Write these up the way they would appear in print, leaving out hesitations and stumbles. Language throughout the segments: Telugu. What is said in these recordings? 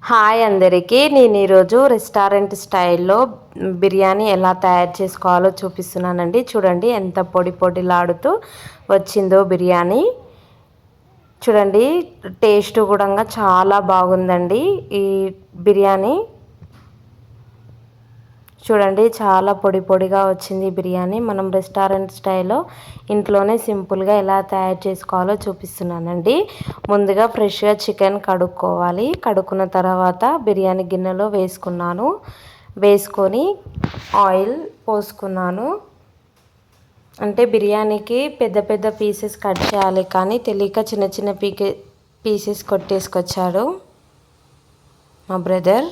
హాయ్ అందరికీ, నేను ఈరోజు రెస్టారెంట్ స్టైల్లో బిర్యానీ ఎలా తయారు చేసుకోవాలో చూపిస్తున్నానండి. చూడండి ఎంత పొడి పొడిలాడుతూ వచ్చిందో బిర్యానీ. చూడండి టేస్ట్ కూడా చాలా బాగుందండి ఈ బిర్యానీ. చూడండి చాలా పొడి పొడిగా వచ్చింది బిర్యానీ. మనం రెస్టారెంట్ స్టైల్లో ఇంట్లోనే సింపుల్గా ఎలా తయారు చేసుకోవాలో చూపిస్తున్నానండి. ముందుగా ఫ్రెష్గా చికెన్ కడుక్కోవాలి. కడుక్కున్న తర్వాత బిర్యానీ గిన్నెలో వేసుకొని ఆయిల్ పోసుకున్నాను. అంటే బిర్యానీకి పెద్ద పెద్ద పీసెస్ కట్ చేయాలి, కానీ తెలియక చిన్న చిన్న పీసెస్ కొట్టేసుకొచ్చాడు మా బ్రదర్.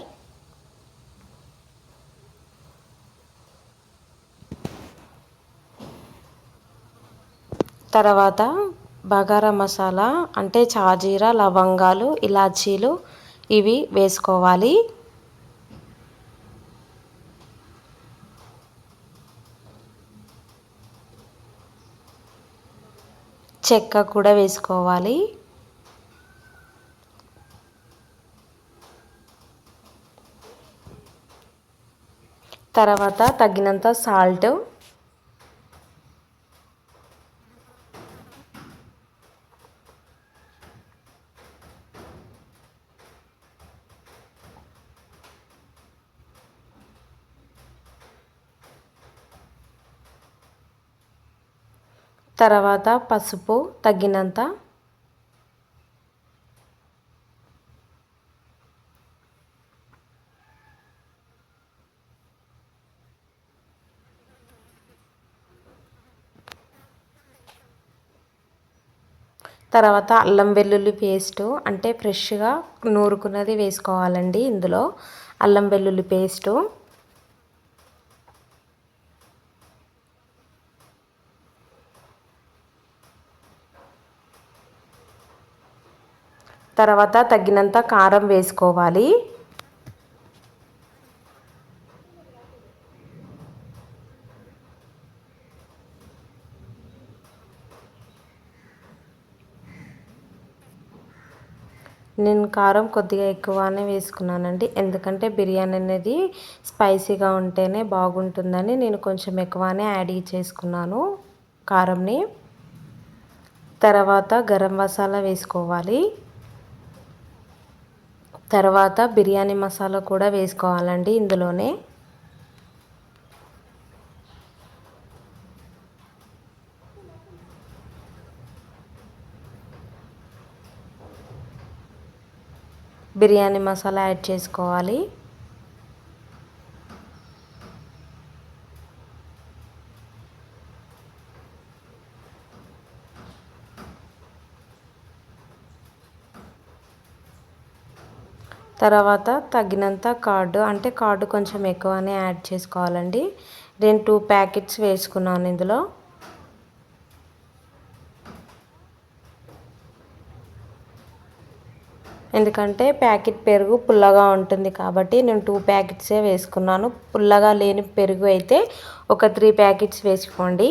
తర్వాత బగారా మసాలా అంటే షాజీరా, లవంగాలు, ఇలాచీలు ఇవి వేసుకోవాలి. చెక్క కూడా వేసుకోవాలి. తర్వాత తగినంత సాల్ట్, తర్వాత పసుపు తగినంత, తర్వాత అల్లం వెల్లుల్లి పేస్ట్ అంటే ఫ్రెష్గా నూరుకున్నది వేసుకోవాలండి ఇందులో. అల్లం వెల్లుల్లి పేస్టు, తర్వాత తగినంత కారం వేసుకోవాలి. నేను కారం కొద్దిగా ఎక్కువనే వేసుకున్నానండి, ఎందుకంటే బిర్యానీ అనేది స్పైసీగా ఉంటేనే బాగుంటుందని నేను కొంచెం ఎక్కువనే యాడ్ చేసుకున్నాను కారంని. తర్వాత గరం మసాలా వేసుకోవాలి. తర్వాత బిర్యానీ మసాలా కూడా వేసుకోవాలండి ఇందులోనే. బిర్యానీ మసాలా యాడ్ చేసుకోవాలి. తర్వాత తగినంత కార్డు కొంచెం ఎక్కువనే యాడ్ చేసుకోవాలండి. నేను 2 ప్యాకెట్స్ వేసుకున్నాను ఇందులో. ఎందుకంటే ప్యాకెట్ పెరుగు పుల్లగా ఉంటుంది కాబట్టి నేను 2 ప్యాకెట్సే వేసుకున్నాను. పుల్లగా లేని పెరుగు అయితే ఒక 3 ప్యాకెట్స్ వేసుకోండి.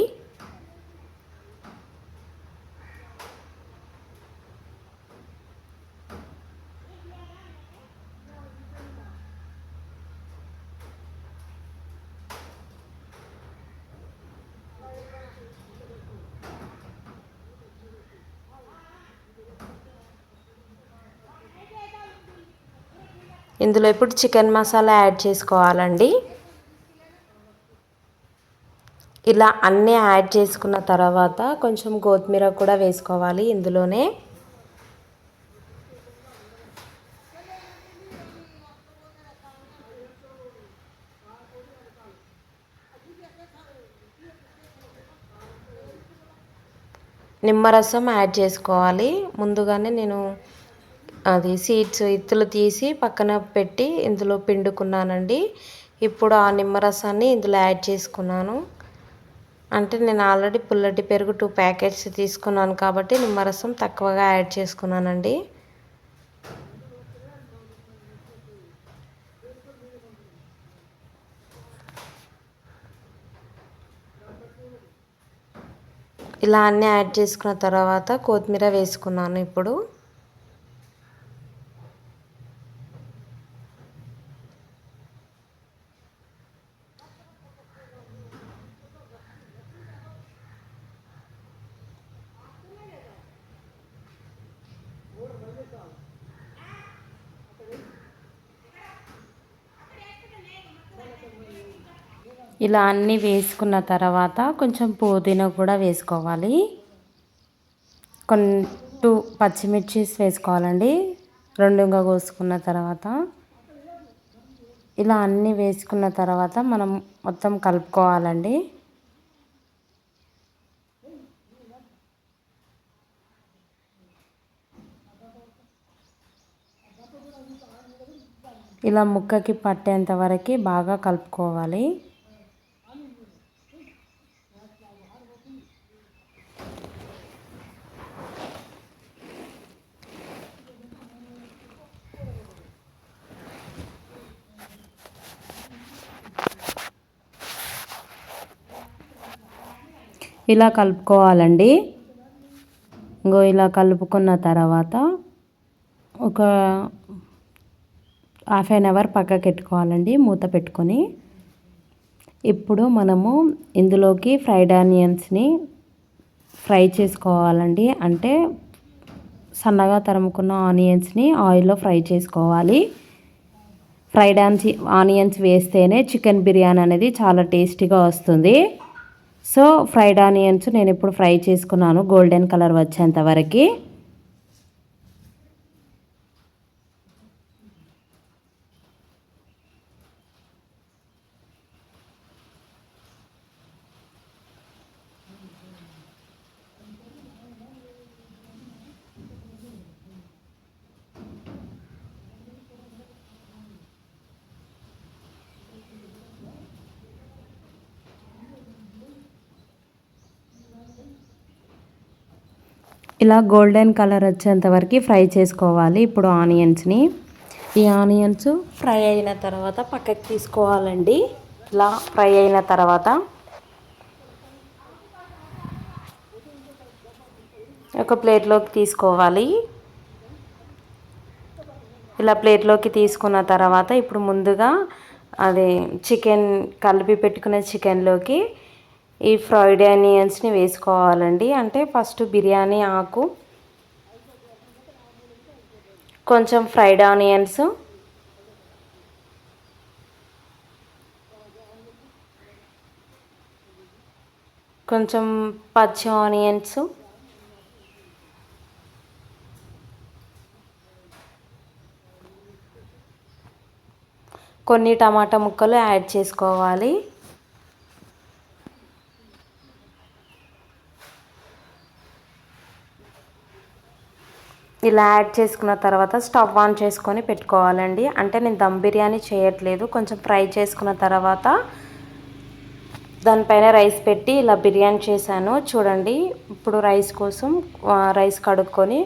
ఇందులో ఇప్పుడు చికెన్ మసాలా యాడ్ చేసుకోవాలండి. ఇలా అన్నీ యాడ్ చేసుకున్న తర్వాత కొంచెం కొత్తిమీర కూడా వేసుకోవాలి ఇందులోనే. నిమ్మరసం యాడ్ చేసుకోవాలి. ముందుగానే నేను అది ఇత్తులు తీసి పక్కన పెట్టి ఇందులో పిండుకున్నానండి. ఇప్పుడు ఆ నిమ్మరసాన్ని ఇందులో యాడ్ చేసుకున్నాను. అంటే నేను ఆల్రెడీ పుల్లటి పెరుగు 2 ప్యాకెట్స్ తీసుకున్నాను కాబట్టి నిమ్మరసం తక్కువగా యాడ్ చేసుకున్నానండి. ఇలా అన్నీ యాడ్ చేసుకున్న తర్వాత కొత్తిమీర వేసుకున్నాను ఇప్పుడు. ఇలా అన్నీ వేసుకున్న తర్వాత కొంచెం పుదీనా కూడా వేసుకోవాలి. కొన్ని 2 పచ్చిమిర్చీస్ వేసుకోవాలండి, రెండుగా కోసుకున్న తర్వాత. ఇలా అన్నీ వేసుకున్న తర్వాత మనం మొత్తం కలుపుకోవాలండి. ఇలా ముక్కకి పట్టేంత వరకు బాగా కలుపుకోవాలి. ఇలా కలుపుకోవాలండి. ఇలా కలుపుకున్న తర్వాత ఒక హాఫ్ అన్ అవర్ పక్కకి పెట్టుకోవాలండి, మూత పెట్టుకొని. ఇప్పుడు మనము ఇందులోకి ఫ్రైడ్ ఆనియన్స్ని ఫ్రై చేసుకోవాలండి. అంటే సన్నగా తరుముకున్న ఆనియన్స్ని ఆయిల్లో ఫ్రై చేసుకోవాలి. ఫ్రైడ్ ఆనియన్స్ వేస్తేనే చికెన్ బిర్యానీ అనేది చాలా టేస్టీగా వస్తుంది. సో ఫ్రైడ్ ఆనియన్స్ నేను ఇప్పుడు ఫ్రై చేసుకున్నాను గోల్డెన్ కలర్ వచ్చేంత వరకు. ఇలా గోల్డెన్ కలర్ వచ్చేంత వరకు ఫ్రై చేసుకోవాలి. ఇప్పుడు ఆనియన్స్ని, ఈ ఆనియన్స్ ఫ్రై అయిన తర్వాత పక్కకి తీసుకోవాలండి. ఇలా ఫ్రై అయిన తర్వాత ఒక ప్లేట్లోకి తీసుకోవాలి. ఇలా ప్లేట్లోకి తీసుకున్న తర్వాత ఇప్పుడు ముందుగా అదే చికెన్ కలిపి పెట్టుకునే చికెన్లోకి ఈ ఫ్రైడ్ ఆనియన్స్ని వేసుకోవాలండి. అంటే ఫస్ట్ బిర్యానీ ఆకు, కొంచెం ఫ్రైడ్ ఆనియన్స్, కొంచెం పచ్చి ఆనియన్స్, కొన్ని టమాటా ముక్కలు యాడ్ చేసుకోవాలి. ఇలా యాడ్ చేసుకున్న తర్వాత స్టవ్ ఆన్ చేసుకొని పెట్టుకోవాలండి. అంటే నేను దమ్ బిర్యానీ చేయట్లేదు, కొంచెం ఫ్రై చేసుకున్న తర్వాత దానిపైన రైస్ పెట్టి ఇలా బిర్యానీ చేశాను చూడండి. ఇప్పుడు రైస్ కోసం రైస్ కడుక్కొని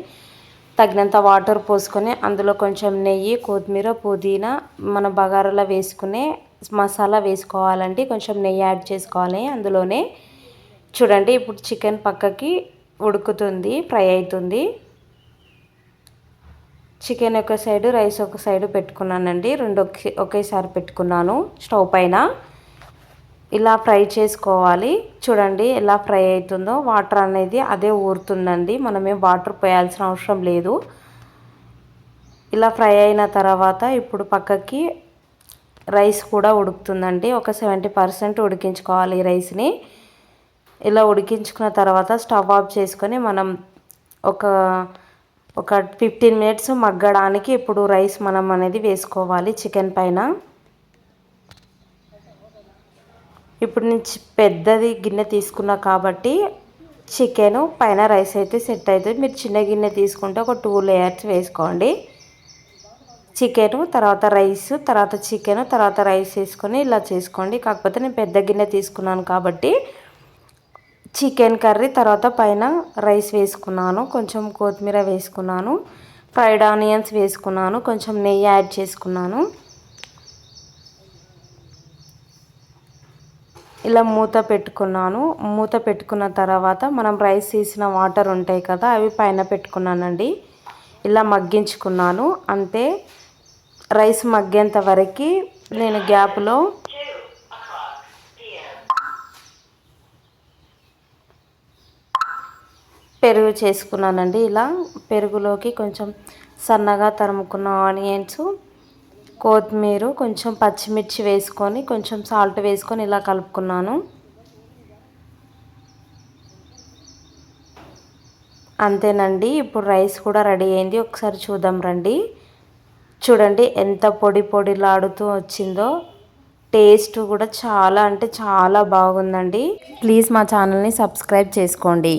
తగినంత వాటర్ పోసుకొని అందులో కొంచెం నెయ్యి, కొత్తిమీర, పుదీనా, మన బగారాలో వేసుకునే మసాలా వేసుకోవాలండి. కొంచెం నెయ్యి యాడ్ చేసుకోవాలి అందులోనే. చూడండి ఇప్పుడు చికెన్ పక్కకి ఉడుకుతుంది, ఫ్రై అవుతుంది. చికెన్ ఒక సైడు, రైస్ ఒక సైడు పెట్టుకున్నానండి. రెండు ఒకేసారి పెట్టుకున్నాను స్టవ్ పైన. ఇలా ఫ్రై చేసుకోవాలి. చూడండి ఎలా ఫ్రై అవుతుందో, వాటర్ అనేది అదే ఊరుతుందండి, మనమేం వాటర్ పోయాల్సిన అవసరం లేదు. ఇలా ఫ్రై అయిన తర్వాత ఇప్పుడు పక్కకి రైస్ కూడా ఉడుకుతుందండి. ఒక 70% ఉడికించుకోవాలి ఈ రైస్ని. ఇలా ఉడికించుకున్న తర్వాత స్టవ్ ఆఫ్ చేసుకొని మనం ఒక 15 మినిట్స్ మగ్గడానికి ఇప్పుడు రైస్ మనం అనేది వేసుకోవాలి చికెన్ పైన. ఇప్పుడు నుంచి పెద్దది గిన్నె తీసుకున్నా కాబట్టి చికెన్ పైన రైస్ అయితే సెట్ అవుతుంది. మీరు చిన్న గిన్నె తీసుకుంటే ఒక 2 లేయర్స్ వేసుకోండి. చికెను తర్వాత రైస్, తర్వాత చికెన్, తర్వాత రైస్ వేసుకొని ఇలా చేసుకోండి. కాకపోతే నేను పెద్ద గిన్నె తీసుకున్నాను కాబట్టి చికెన్ కర్రీ తర్వాత పైన రైస్ వేసుకున్నాను, కొంచెం కొత్తిమీర వేసుకున్నాను, ఫ్రైడ్ ఆనియన్స్ వేసుకున్నాను, కొంచెం నెయ్యి యాడ్ చేసుకున్నాను. ఇలా మూత పెట్టుకున్నాను. మూత పెట్టుకున్న తర్వాత మనం రైస్ తీసిన వాటర్ ఉంటాయి కదా, అవి పైన పెట్టుకున్నానండి. ఇలా మగ్గించుకున్నాను. అంతే, రైస్ మగ్గేంత వరకు నేను గ్యాప్లో పెరుగు చేసుకున్నానండి. ఇలా పెరుగులోకి కొంచెం సన్నగా తరుముకున్న ఆనియన్స్, కొత్తిమీర, కొంచెం పచ్చిమిర్చి వేసుకొని కొంచెం సాల్ట్ వేసుకొని ఇలా కలుపుకున్నాను. అంతేనండి. ఇప్పుడు రైస్ కూడా రెడీ అయింది. ఒకసారి చూద్దాం రండి. చూడండి ఎంత పొడి పొడిలాడుతూ వచ్చిందో. టేస్ట్ కూడా చాలా అంటే చాలా బాగుందండి. ప్లీజ్ మా ఛానల్ని సబ్స్క్రైబ్ చేసుకోండి.